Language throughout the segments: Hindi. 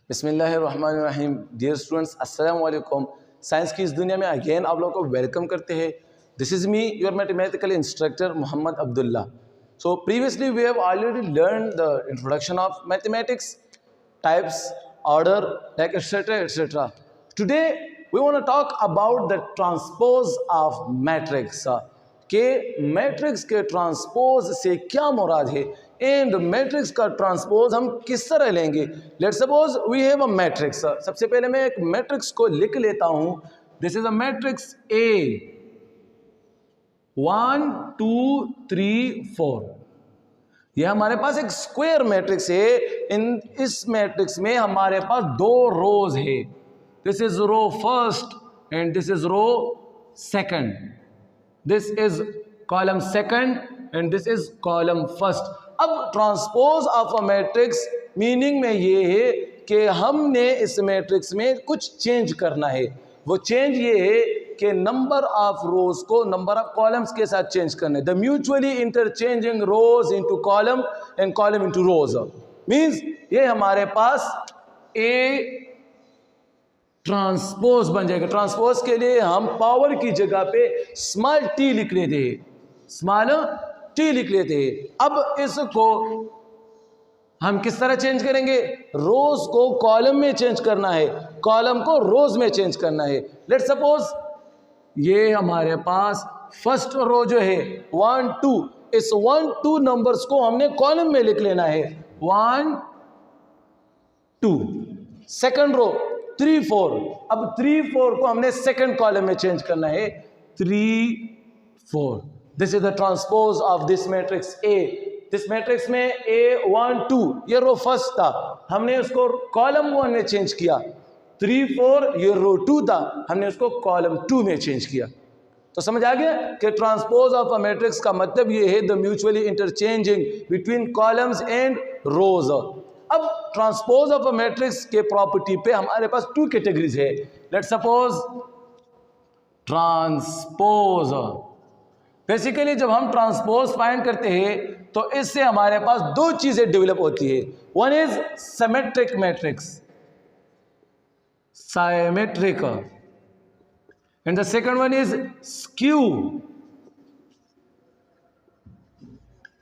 बिस्मिल्लाहिर्रहमानिर्रहीम। डियर स्टूडेंट्स, अस्सलाम वालेकुम। साइंस की इस दुनिया में अगेन आप लोगों को वेलकम करते हैं। This is me your mathematical instructor Mohammad Abdullah. So previously we have already learn the introduction of mathematics, types, order, like etcetera etcetera. Today we want to talk about the transpose of matrix के मैट्रिक्स के ट्रांसपोज से क्या मुराद है एंड मैट्रिक्स का ट्रांसपोज हम किस तरह लेंगे। Let's suppose we have a matrix. सबसे पहले मैं एक मैट्रिक्स को लिख लेता हूं। This is a matrix A 1 2 3 4। यह हमारे पास एक स्क्वायर मैट्रिक्स है। इस मैट्रिक्स में हमारे पास दो रोज है। This is row first and this is row second. This is column second and this is column first. अब transpose of a matrix meaning में ये है कि हमने इस मैट्रिक्स में कुछ चेंज करना है। वो चेंज ये है कि नंबर ऑफ रोज को नंबर ऑफ कॉलम्स के साथ चेंज करना है। The mutually interchanging rose into column and column into rose means ये हमारे पास ए ट्रांसपोज बन जाएगा। ट्रांसपोज के लिए हम पावर की जगह पे स्मॉल टी लिख लेते हैं, स्मॉल टी लिख लेते हैं। अब इसको हम किस तरह चेंज करेंगे? रोज को कॉलम में चेंज करना है, कॉलम को रोज में चेंज करना है। लेट्स सपोज ये हमारे पास फर्स्ट रो जो है 1 2, इस 1 2 नंबर्स को हमने कॉलम में लिख लेना है 1 2। Second row 3 4। अब 3 4 को हमने सेकंड कॉलम में चेंज करना है 3 4। This is the transpose of this matrix A. This matrix में ए 1 2 ये रो फर्स्ट था, हमने उसको कॉलम 1 में चेंज किया। 3 4 ये रो 2 था, हमने उसको कॉलम 2 में चेंज किया। तो समझ आ गया कि ट्रांसपोज ऑफ अ मैट्रिक्स का मतलब ये है the mutually interchanging between columns and rows. अब ट्रांसपोज ऑफ अ मैट्रिक्स के प्रॉपर्टी पे हमारे पास 2 कैटेगरीज है। Let's suppose transpose. बेसिकली जब हम ट्रांसपोज फाइंड करते हैं तो इससे हमारे पास 2 चीजें डेवलप होती है। One is symmetric matrix, symmetric, and the second one is skew,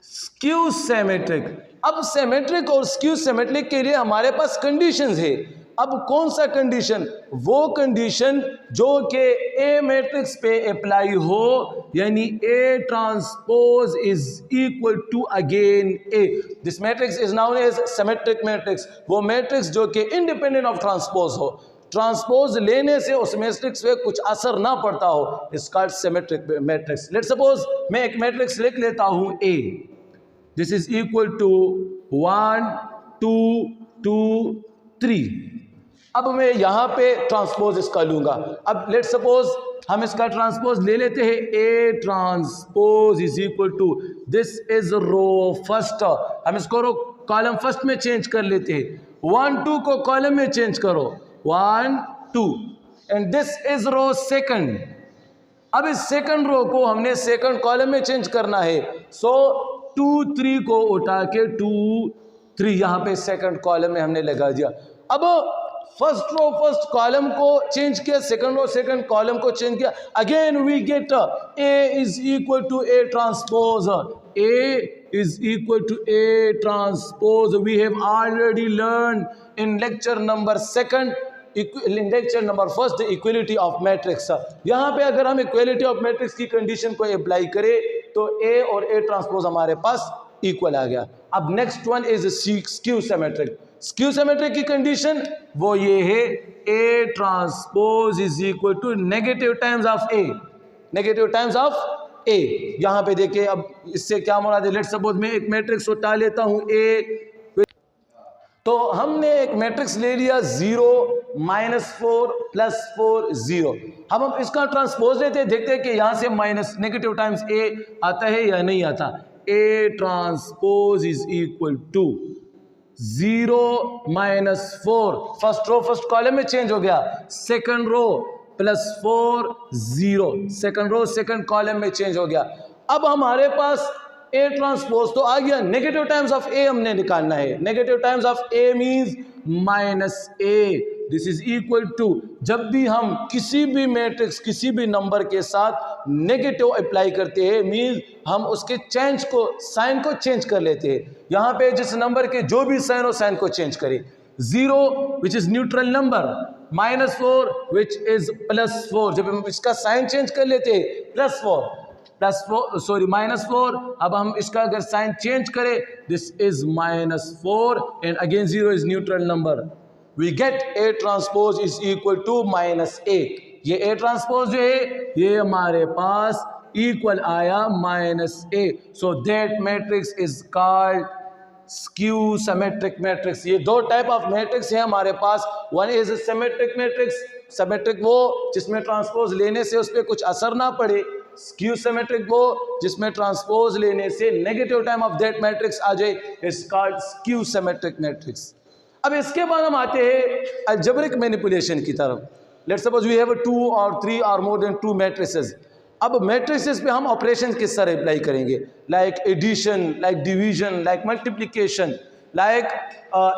skew symmetric. अब सिमेट्रिक और स्क्यू सिमेट्रिक के लिए हमारे पास कंडीशंस है। अब कौन सा कंडीशन? वो कंडीशन जो कि ए मैट्रिक्स पे अप्लाई हो, यानी A transpose is equal to again A. This matrix is known as symmetric matrix. वो मैट्रिक्स जो कि इंडिपेंडेंट ऑफ ट्रांसपोज हो, ट्रांसपोज लेने से उस मैट्रिक्स पे कुछ असर ना पड़ता हो, it's called symmetric matrix. Let's suppose मैं एक मैट्रिक्स लिख लेता हूं A. This is equal to 1 2 2 3। अब मैं यहां पे ट्रांसपोज इसका लूंगा। अब लेट्स सपोज हम इसका ट्रांसपोज ले लेते हैं। A transpose is equal to this is row first, हम इसको रो कॉलम फर्स्ट में चेंज कर लेते हैं। 1 2 को कॉलम में चेंज करो 1 2, and this is row second. अब इस सेकंड रो को हमने सेकंड कॉलम में चेंज करना है। सो 2 3 को उठा के 2 3 यहां पे सेकंड कॉलम में हमने लगा दिया। अब फर्स्ट रो फर्स्ट कॉलम को चेंज किया, सेकंड रो सेकंड कॉलम को चेंज किया। Again we get A is equal to A transpose. A is equal to A transpose we have already learn in lecture number 2, lecture number 1 the equality of matrix. यहाँ पे अगर हम इक्वलिटी ऑफ मैट्रिक्स की कंडीशन को अप्लाई करें तो ए और ए ट्रांसपोज हमारे पास इक्वल आ गया। अब next one is skew symmetric. Skew symmetric की कंडीशन वो ये है A transpose is equal to negative times of A, negative times of A. यहां पे देखिए अब इससे क्या मुराद है। लेट्स सपोज मैं एक मैट्रिक्स उठा लेता हूं ए। तो हमने एक मैट्रिक्स ले लिया 0 -4 +4 0। हम इसका ट्रांसपोज लेते हैं, देखते हैं कि यहां से माइनस नेगेटिव टाइम्स ए आता है या नहीं आता। A transpose is equal to 0 -4, first row first column में चेंज हो गया। Second row +4 0, second row second column में चेंज हो गया। अब हमारे पास ए ट्रांसपोज तो आ गया, नेगेटिव टाइम्स ऑफ ए हमने निकालना है। Negative times of A means minus A. This is equal to, जब भी हम किसी भी मैट्रिक्स किसी भी नंबर के साथ नेगेटिव अप्लाई करते हैं, मींस हम उसके चेंज को, साइन को चेंज कर लेते हैं। यहाँ पे जिस नंबर के जो भी साइन हो, साइन को चेंज करें। 0 which is neutral number, -4 which is +4, जब हम इसका साइन चेंज कर लेते हैं -4, अब हम इसका अगर साइन चेंज करें, this is -4 and again 0 is neutral number, we get A transpose is equal to -8। ये A ट्रांसपोज जो है ये हमारे पास इक्वल आया -A, so that matrix is called skew symmetric matrix. ये दो टाइप ऑफ मैट्रिक्स है हमारे पास। One is symmetric matrix, symmetric वो जिसमें ट्रांसपोज लेने से उस पर कुछ असर ना पड़े, स्क्यू सिमेट्रिक वो जिसमें ट्रांसपोज लेने से negative time of that matrix आ जाए, is called skew symmetric matrix. अब इसके बाद हम आते हैं अलजेब्रिक मैनिपुलेशन की तरफ। लेट्स सपोज वी हैव 2 और 3 और मोर देन 2 मैट्रिसेस। अब मैट्रिसेस पे हम ऑपरेशन किस तरह अप्लाई करेंगे, like addition, like division, like multiplication, like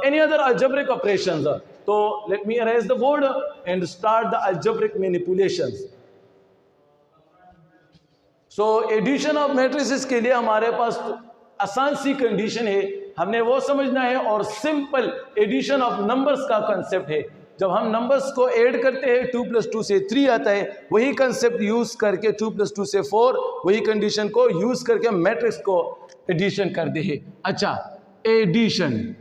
any other algebraic operations. तो let me arrange the board and start the algebraic manipulations. So addition of matrices के लिए हमारे पास आसान सी कंडीशन है, हमने वो समझना है, और सिंपल एडिशन ऑफ नंबर्स का कंसेप्ट है। जब हम नंबर्स को ऐड करते हैं 2 + 2 से 3 आता है, वही कंसेप्ट यूज करके 2 + 2 से 4, वही कंडीशन को यूज करके मैट्रिक्स को एडिशन करते हैं। अच्छा, addition,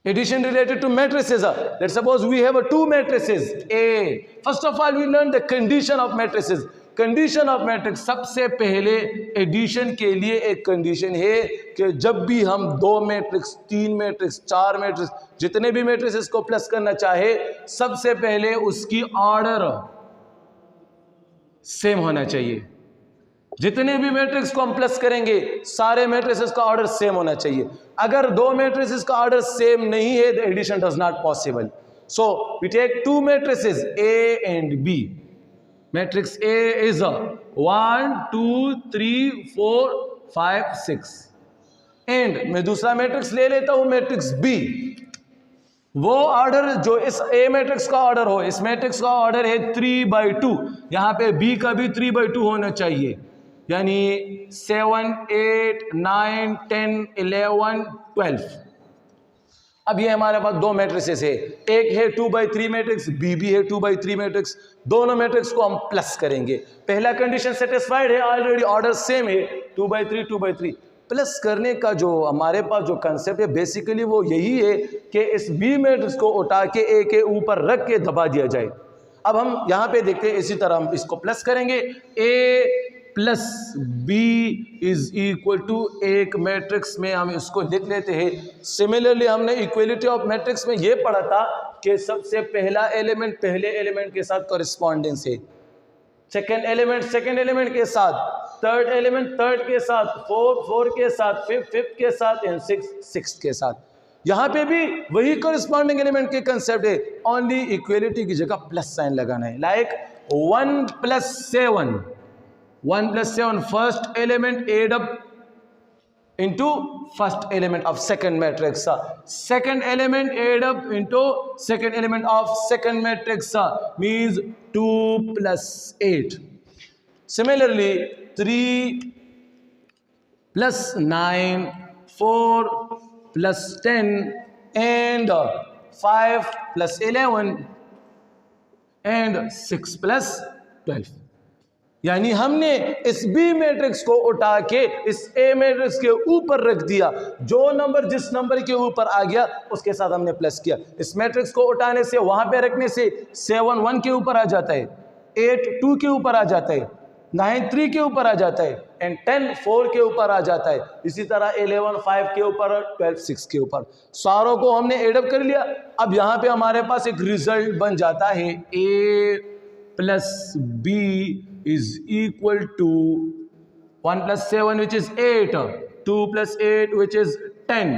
addition related to matrices. Let's suppose we have 2 matrices A. First of all we learn the condition of matrices. Condition of matrix, सबसे पहले एडिशन के लिए एक कंडीशन है कि जब भी हम 2 मैट्रिक्स, 3 मैट्रिक्स, 4 मैट्रिक्स, जितने भी मैट्रिक्स को प्लस करना चाहे, सबसे पहले उसकी ऑर्डर सेम होना चाहिए। जितने भी मैट्रिक्स को हम प्लस करेंगे, सारे मैट्रिसेस का ऑर्डर सेम होना चाहिए। अगर 2 मैट्रिसेस का ऑर्डर सेम नहीं है, the addition does not possible. So we take 2 matrices A and B. Matrix A इज 1 2 3 4 5 6 एंड मैं दूसरा मैट्रिक्स ले लेता हूं मैट्रिक्स B। वो ऑर्डर जो इस A मैट्रिक्स का ऑर्डर हो, इस मैट्रिक्स का ऑर्डर है 3/2, यहाँ पे B का भी 3/2 होना चाहिए, यानी 7 8 9 10 11 12। अब ये हमारे पास 2 मैट्रिसेस है, एक है 2/3 मैट्रिक्स, B भी है 2/3 मैट्रिक्स। दोनों मैट्रिक्स को हम प्लस करेंगे। पहला कंडीशन सेटिस्फाइड है, ऑलरेडी ऑर्डर सेम है 2/3 2/3। प्लस करने का जो हमारे पास जो कंसेप्ट है बेसिकली वो यही है कि इस B मैट्रिक्स को उठा के A के ऊपर रख के दबा दिया जाए। अब हम यहाँ पे देखते हैं, इसी तरह हम इसको प्लस करेंगे, A + B is equal to, एक मैट्रिक्स में हम इसको लिख लेते हैं। सिमिलरली हमने इक्वलिटी ऑफ मैट्रिक्स में ये पढ़ा था कि सबसे पहला एलिमेंट पहले एलिमेंट के साथ कॉरेस्पॉन्डेंस है, सेकेंड एलिमेंट सेकेंड एलिमेंट के साथ, थर्ड एलिमेंट थर्ड के साथ, फोर्थ के साथ, फिफ्थ के साथ एंड सिक्स्थ के साथ। यहाँ पे भी वही कॉरेस्पॉन्डिंग एलिमेंट के कंसेप्ट है, ओनली इक्वलिटी की जगह प्लस साइन लगाना है। Like 1 + 7, 1 + 7 first element add up into first element of second matrix. Second element add up into second element of second matrix, means 2 + 8. Similarly 3 + 9, 4 + 10 and 5 + 11 and 6 + 12। यानी हमने इस B मैट्रिक्स को उठा के इस A मैट्रिक्स के ऊपर रख दिया, जो नंबर जिस नंबर के ऊपर आ गया उसके साथ हमने प्लस किया। इस मैट्रिक्स को उठाने से, वहां पे रखने से 7 1 के ऊपर आ जाता है, 8 2 के ऊपर आ जाता है, 9 3 के ऊपर आ जाता है एंड 10 4 के ऊपर आ जाता है। इसी तरह 11 5 के ऊपर, 12 6 के ऊपर। सारों को हमने एडअप कर लिया। अब यहाँ पे हमारे पास एक रिजल्ट बन जाता है, A + B is equal to 1 + 7 which is 8, 2 + 8 which is 10,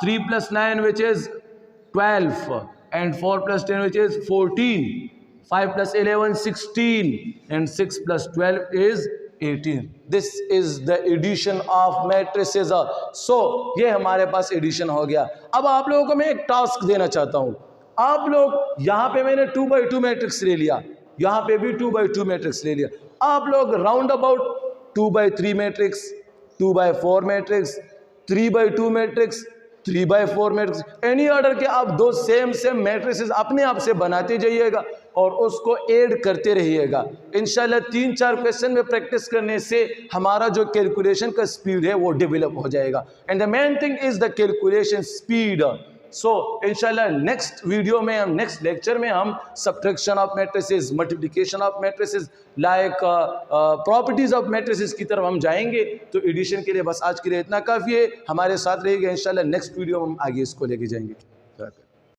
3 + 9 which is 12 and 4 + 10 which is 14, 5 + 11 16 and 6 + 12 is 18। This is the addition of matrices. So ये हमारे पास एडिशन हो गया। अब आप लोगों को मैं एक टास्क देना चाहता हूं। आप लोग यहां पे मैंने 2x2 मैट्रिक्स ले लिया, यहां पे भी 2x2 मैट्रिक्स ले लिया। आप लोग round about 2x3 matrix, 2x4 matrix, 3x2 matrix, 3x4 matrix, any order के आप दो सेम मैट्रिसेस अपने आप से बनाते जाइएगा और उसको ऐड करते रहिएगा। इंशाल्लाह 3-4 क्वेश्चन में प्रैक्टिस करने से हमारा जो कैलकुलेशन का स्पीड है वो डेवलप हो जाएगा। And the main thing is the calculation speed. So इंशाल्लाह नेक्स्ट वीडियो में हम, नेक्स्ट लेक्चर में हम subtraction of matrices, multiplication of matrices, like properties of matrices की तरफ हम जाएंगे। तो एडिशन के लिए बस आज के लिए इतना काफ़ी है। हमारे साथ रहिएगा, इंशाल्लाह नेक्स्ट वीडियो में हम आगे इसको लेके जाएंगे।